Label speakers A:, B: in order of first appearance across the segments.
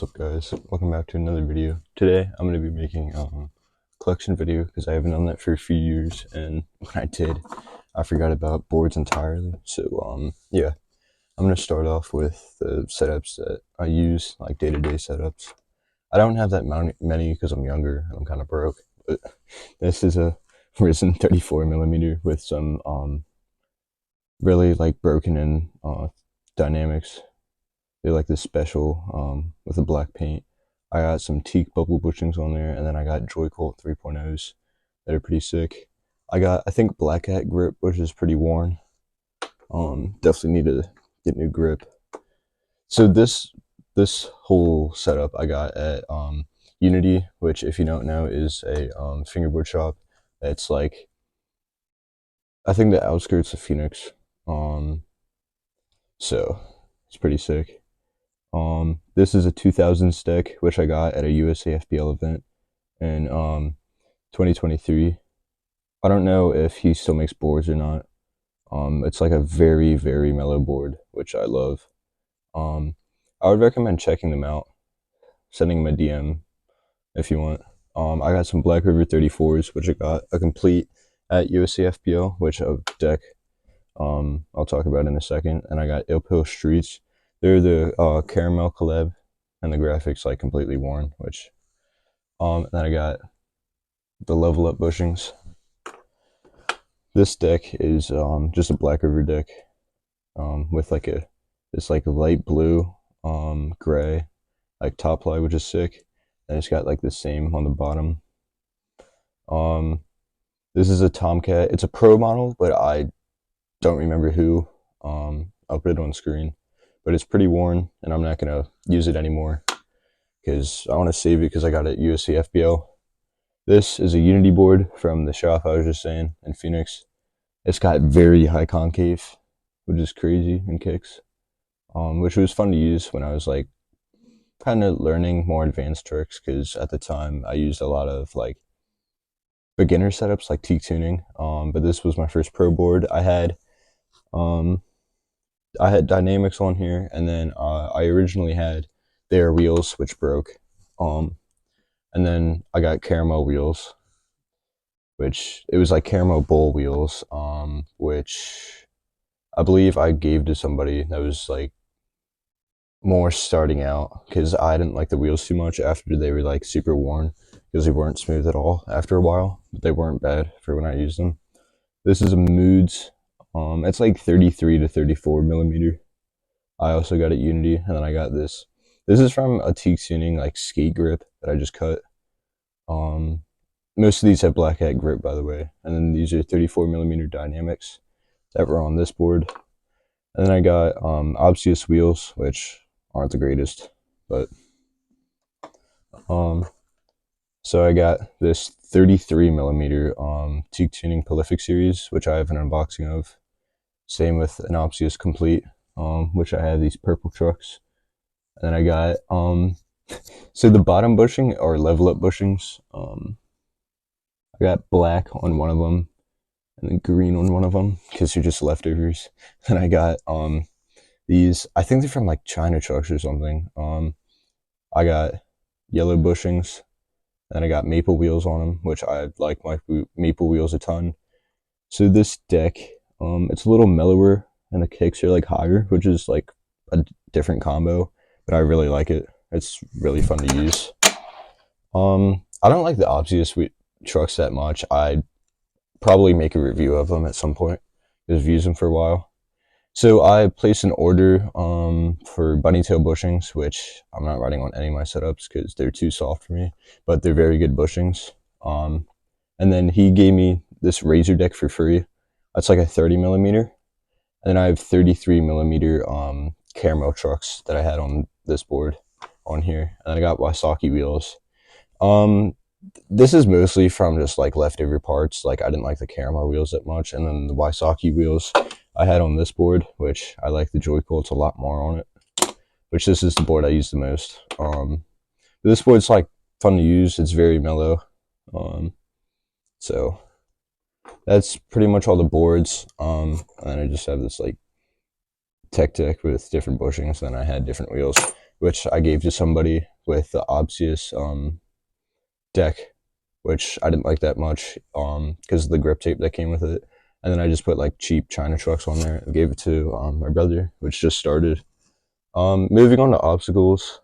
A: What's up guys, welcome back to another video. Today I'm going to be making a collection video because I haven't done that for a few years, and when I did I forgot about boards entirely. So yeah, I'm going to start off with the setups that I use, like day-to-day setups. I don't have that many because I'm younger and I'm kind of broke, but this is a Risen 34mm with some really like broken in dynamics. They like this special with the black paint. I got some teak bubble bushings on there, and then I got Joy Colt 3.0s that are pretty sick. I think Black Hat grip, which is pretty worn. Definitely need to get new grip. So this whole setup I got at Unity, which if you don't know is a fingerboard shop. It's like, I think the outskirts of Phoenix. So it's pretty sick. This is a 2000 stick, which I got at a USAFBL event in 2023. I don't know if he still makes boards or not. It's like a very, very mellow board, which I love. I would recommend checking them out, sending them a DM if you want. I got some Black River 34s, which I got a complete at USAFBL, which a deck I'll talk about in a second. And I got Uphill Streets. They're the caramel collab, and the graphics like completely worn, which and then I got the Level Up bushings. This deck is just a Black River deck with like this like light blue gray like top ply, which is sick, and it's got like the same on the bottom. This is a Tomcat. It's a pro model, but I don't remember who. I'll put it on screen, but it's pretty worn, and I'm not gonna use it anymore because I want to save it because I got it at USCFBL. This is a Unity board from the shop I was just saying in Phoenix. It's got very high concave, which is crazy, and kicks, which was fun to use when I was like kind of learning more advanced tricks, because at the time I used a lot of like beginner setups like teak tuning, but this was my first pro board. I had dynamics on here, and then I originally had their wheels, which broke, and then I got caramel wheels, which it was like caramel bull wheels, which I believe I gave to somebody that was like more starting out, because I didn't like the wheels too much after they were like super worn, because they weren't smooth at all after a while, but they weren't bad for when I used them. This is a Moods. It's like 33 to 34mm. I also got at Unity, and then I got this. This is from a teak tuning like skate grip that I just cut. Most of these have Black Hat grip, by the way, and then these are 34mm dynamics that were on this board. And then I got Obsius wheels, which aren't the greatest, but so I got this 33mm teak tuning prolific series, which I have an unboxing of. Same with an Obsius complete, which I have these purple trucks. And then I got so the bottom bushing are Level Up bushings. I got black on one of them and then green on one of them because they're just leftovers. And I got these, I think they're from like China trucks or something. I got yellow bushings, and I got maple wheels on them, which I like my maple wheels a ton. So this deck, it's a little mellower, and the kicks are like higher, which is like a different combo, but I really like it. It's really fun to use. I don't like the Obsius trucks that much. I'd probably make a review of them at some point, because I've used them for a while. So I placed an order for Bunnytail bushings, which I'm not riding on any of my setups because they're too soft for me, but they're very good bushings. And then he gave me this Razor deck for free. That's like a 30mm. And then I have 33mm caramel trucks that I had on this board on here. And then I got Whytmyk wheels. This is mostly from just like leftover parts. Like I didn't like the caramel wheels that much, and then the Whytmyk wheels I had on this board, which I like the Joy Colts a lot more on it, which this is the board I use the most. This board's like fun to use. It's very mellow. So that's pretty much all the boards. And I just have this like tech deck with different bushings. Then I had different wheels, which I gave to somebody with the Obsius deck, which I didn't like that much because of the grip tape that came with it. And then I just put like cheap China trucks on there and gave it to my brother, which just started. Moving on to obstacles,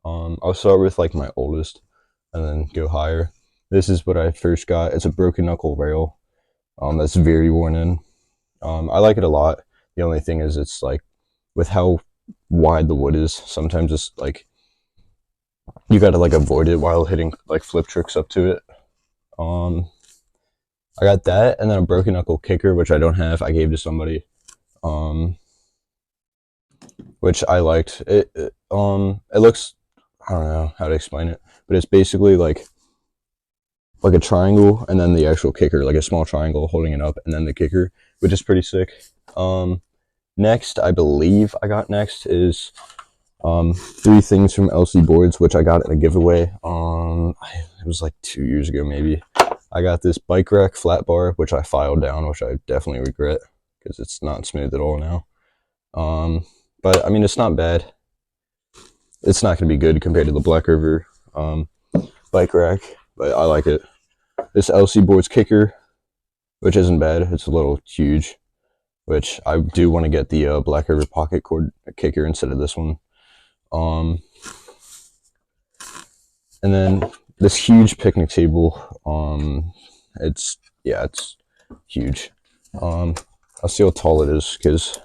A: I'll start with like my oldest and then go higher. This is what I first got. It's a broken knuckle rail that's very worn in. I like it a lot. The only thing is it's like with how wide the wood is, sometimes it's like you gotta like avoid it while hitting like flip tricks up to it. I got that, and then a broken knuckle kicker, which I don't have. I gave to somebody, which I liked. It looks, I don't know how to explain it, but it's basically like a triangle, and then the actual kicker, like a small triangle holding it up, and then the kicker, which is pretty sick. Next, I believe I got next is 3 things from LC Boards, which I got in a giveaway. It was like 2 years ago, maybe. I got this bike rack flat bar, which I filed down, which I definitely regret because it's not smooth at all now. But I mean, it's not bad. It's not going to be good compared to the Black River bike rack, but I like it. This LC Boards kicker, which isn't bad. It's a little huge, which I do want to get the Black River pocket cord kicker instead of this one. And then this huge picnic table. It's huge. I'll see how tall it is because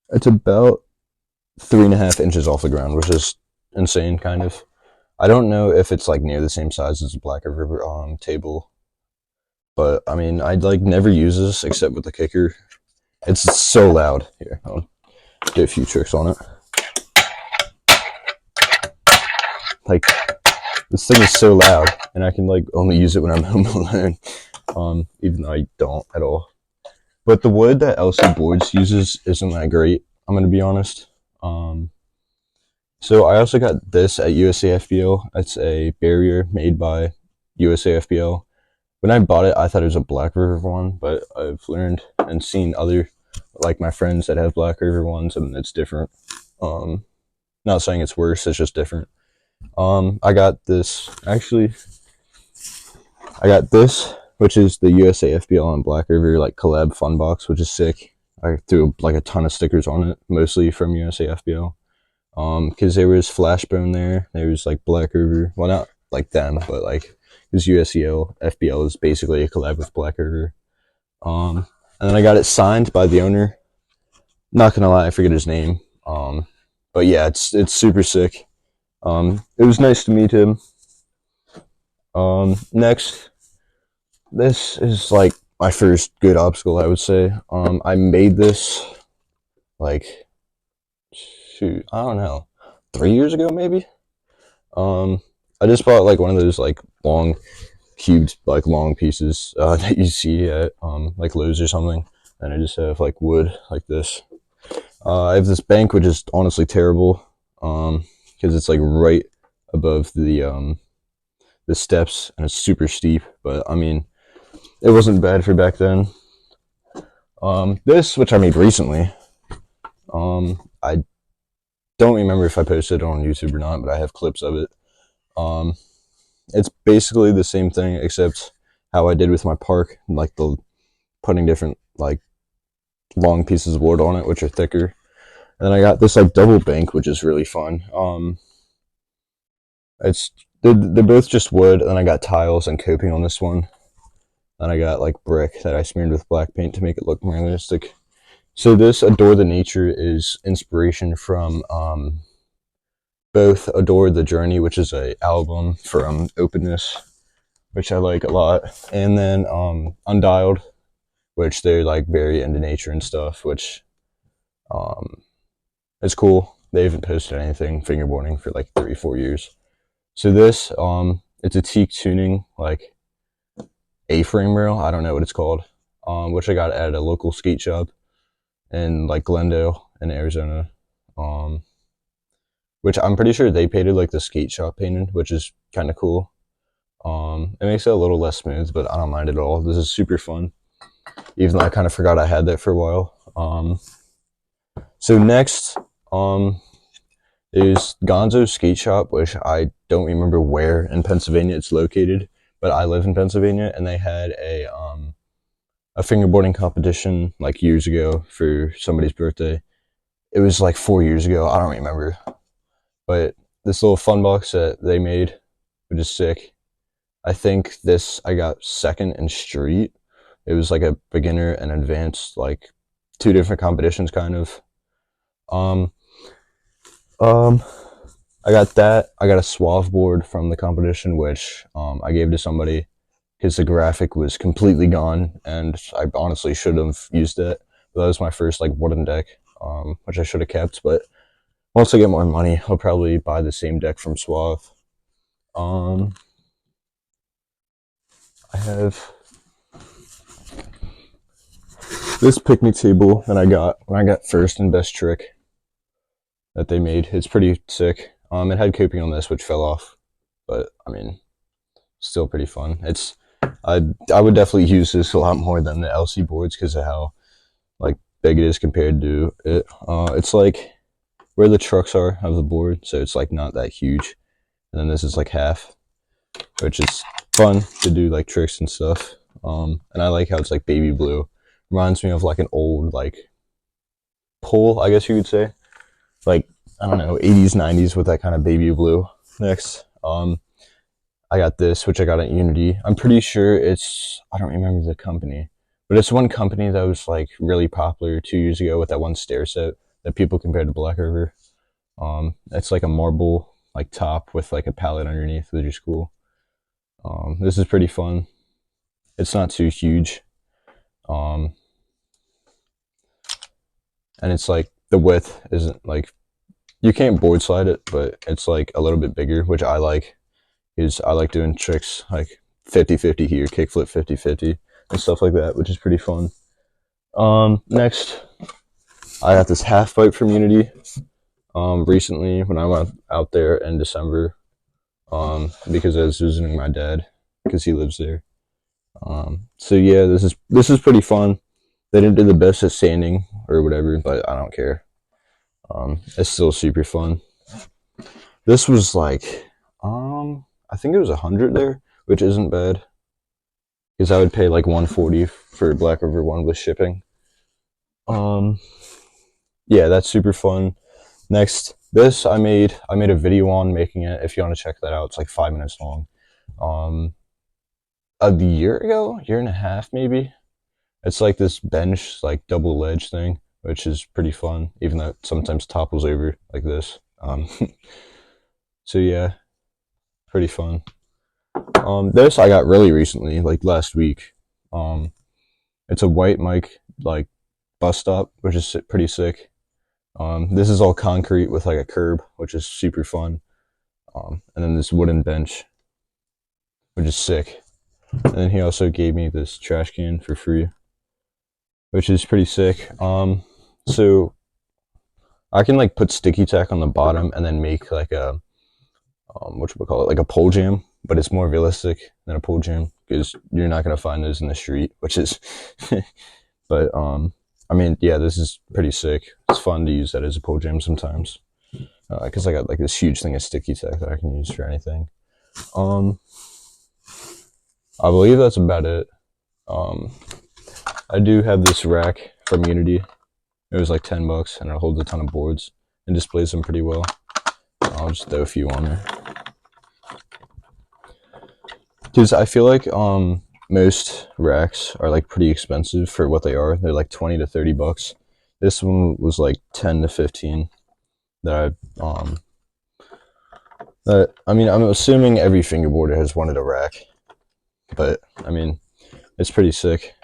A: it's about 3.5 inches off the ground, which is insane, kind of. I don't know if it's like near the same size as the Black River table, but I mean, I'd like never use this except with the kicker. It's so loud. Here, I'll do a few tricks on it. Like, this thing is so loud, and I can like only use it when I'm home alone, even though I don't at all. But the wood that LC Boards uses isn't that great, I'm gonna be honest. So I also got this at USAFBL. It's a barrier made by USAFBL. When I bought it, I thought it was a Black River one, but I've learned and seen other, like my friends that have Black River ones, and it's different. Not saying it's worse, it's just different. I got this, actually, I got this, which is the USAFBL and Black River like collab fun box, which is sick. I threw like a ton of stickers on it, mostly from USAFBL. Because there was Flashbone there was like Black River, well, not like them, but like because USEO FBL is basically a collab with Black River. And then I got it signed by the owner. Not gonna lie, I forget his name. But yeah, it's super sick. It was nice to meet him. Next, this is like my first good obstacle, I would say. I made this like, shoot, I don't know, 3 years ago maybe. I just bought like one of those like long cubed like long pieces that you see at like Lowe's or something, and I just have like wood like this. I have this bank which is honestly terrible because it's like right above the steps and it's super steep, but I mean it wasn't bad for back then. This, which I made recently, I don't remember if I posted it on YouTube or not, but I have clips of it. It's basically the same thing except how I did with my park, like the putting different like long pieces of wood on it, which are thicker. And then I got this like double bank, which is really fun. They're both just wood, and then I got tiles and coping on this one. And I got like brick that I smeared with black paint to make it look more realistic. So this Adore the Nature is inspiration from both Adore the Journey, which is a album from Openness, which I like a lot, and then Undialed, which they're like very into nature and stuff, which it's cool. They haven't posted anything fingerboarding for like 3-4 years. So this it's a teak tuning like A-frame rail, I don't know what it's called, which I got at a local skate shop in like Glendale in Arizona, which I'm pretty sure they painted like the skate shop painted, which is kind of cool. It makes it a little less smooth, but I don't mind it at all. This is super fun, even though I kind of forgot I had that for a while. Um, so next, is Gonzo's Skate Shop, which I don't remember where in Pennsylvania it's located, but I live in Pennsylvania, and they had a fingerboarding competition like years ago for somebody's birthday. It was like 4 years ago. I don't remember, but this little fun box that they made, which is sick. I think this I got second in street. It was like a beginner and advanced, like two different competitions, kind of. Um, um, I got that. I got a suave board from the competition, which I gave to somebody because the graphic was completely gone, and I honestly should have used it. But that was my first like wooden deck, which I should have kept. But once I get more money, I'll probably buy the same deck from Suave. Um, I have this picnic table that I got when I got first and best trick that they made. It's pretty sick. It had coping on this, which fell off, but I mean, still pretty fun. I would definitely use this a lot more than the LC boards because of how like big it is compared to it. It's like where the trucks are of the board, so it's like not that huge. And then this is like half, which is fun to do like tricks and stuff. And I like how it's like baby blue. Reminds me of like an old like pole, I guess you could say. Like I don't know, 80s, 90s with that kind of baby blue. Next, I got this, which I got at Unity. I'm pretty sure I don't remember the company, but it's one company that was like really popular 2 years ago with that one stair set that people compared to Black River. It's like a marble like top with like a palette underneath, which is cool. This is pretty fun. It's not too huge. Um, and it's like the width isn't like you can't board slide it, but it's like a little bit bigger, which I like. Is I like doing tricks like 50-50 here, kickflip 50-50 and stuff like that, which is pretty fun. Next, I got this half pipe from Unity. Recently when I went out there in December, because I was visiting my dad because he lives there. So yeah, this is pretty fun. They didn't do the best at sanding or whatever, but I don't care. It's still super fun. This was like, I think it was 100 there, which isn't bad. Because I would pay like 140 for Black River One with shipping. Um, yeah, that's super fun. Next, this I made a video on making it. If you want to check that out, it's like 5 minutes long. A year and a half maybe. It's like this bench, like double ledge thing, which is pretty fun, even though it sometimes topples over like this. So yeah, pretty fun. This I got really recently, like last week. It's a Whytmyk like bus stop, which is pretty sick. This is all concrete with like a curb, which is super fun. And then this wooden bench, which is sick. And then he also gave me this trash can for free, which is pretty sick. So I can like put sticky tack on the bottom and then make like a what should we call it, like a pole jam, but it's more realistic than a pole jam because you're not gonna find those in the street, which is. But I mean, yeah, this is pretty sick. It's fun to use that as a pole jam sometimes because I got like this huge thing of sticky tack that I can use for anything. I believe that's about it. I do have this rack from Unity. It was like $10 and it holds a ton of boards and displays them pretty well. I'll just throw a few on there. Because I feel like most racks are like pretty expensive for what they are. They're like 20 to 30 bucks. This one was like 10 to 15 that I mean, I'm assuming every fingerboarder has wanted a rack, but I mean, it's pretty sick.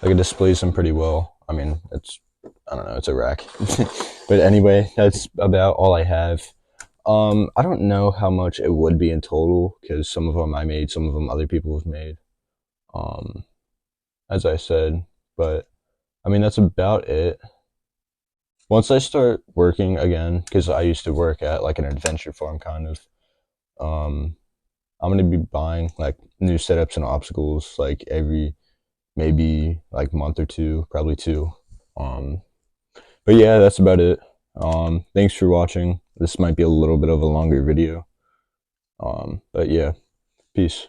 A: Like it displays them pretty well. I mean, I don't know, it's a rack. But anyway, that's about all I have. I don't know how much it would be in total because some of them I made, some of them other people have made. As I said, but I mean that's about it. Once I start working again, because I used to work at like an adventure farm kind of, I'm gonna be buying like new setups and obstacles like every maybe like month or two, probably two. Um, but yeah, that's about it. Thanks for watching. This might be a little bit of a longer video. But yeah, peace.